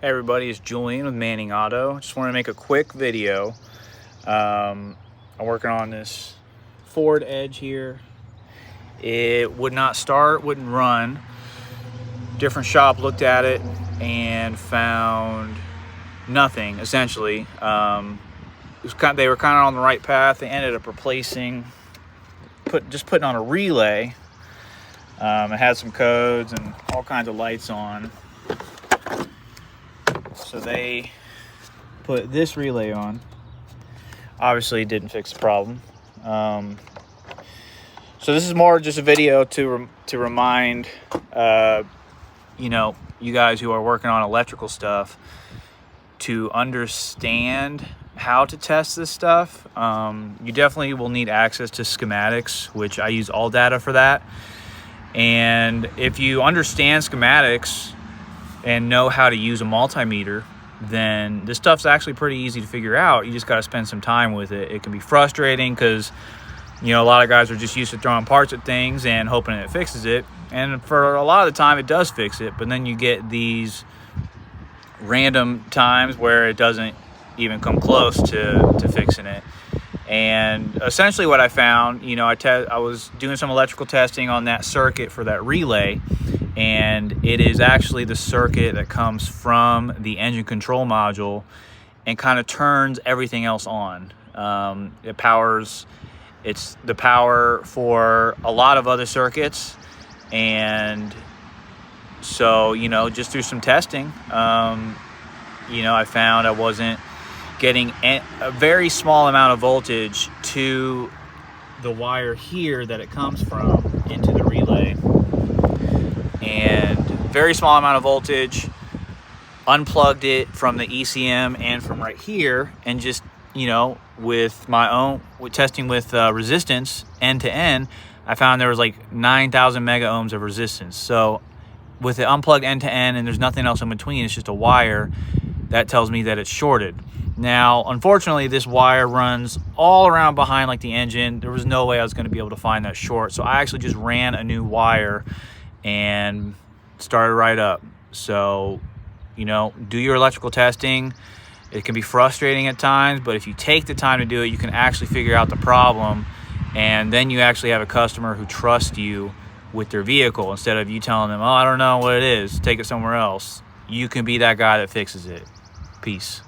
Hey everybody, it's Julian with Manning Auto. Just want to make a quick video. I'm working on this Ford Edge here. It would not start, wouldn't run. Different shop looked at it and found nothing, essentially. They were kind of on the right path. They ended up replacing, just putting on a relay. It had some codes and all kinds of lights on. So they put this relay on. Obviously it didn't fix the problem. So this is more just a video to remind you guys who are working on electrical stuff to understand how to test this stuff. You definitely will need access to schematics, which I use AllData for that. And if you understand schematics and know how to use a multimeter, then this stuff's actually pretty easy to figure out. You just got to spend some time with it. It can be frustrating because a lot of guys are just used to throwing parts at things and hoping it fixes it, and for a lot of the time it does fix it, but then you get these random times where it doesn't even come close to fixing it. And essentially what I found, I was doing some electrical testing on that circuit for that relay, and it is actually the circuit that comes from the engine control module and kind of turns everything else on. It's the power for a lot of other circuits. And so, just through some testing, I found I wasn't getting a very small amount of voltage to the wire here that it comes from into the relay, and very small amount of voltage. Unplugged it from the ECM and from right here, and just with testing with resistance end to end, I found there was like 9,000 mega ohms of resistance. So with it unplugged end to end and there's nothing else in between, it's just a wire, that tells me that it's shorted. Now, unfortunately, this wire runs all around behind like the engine. There was no way I was going to be able to find that short. So I actually just ran a new wire and started right up. So, do your electrical testing. It can be frustrating at times, but if you take the time to do it, you can actually figure out the problem. And then you actually have a customer who trusts you with their vehicle. Instead of you telling them, oh, I don't know what it is, take it somewhere else. You can be that guy that fixes it. Peace.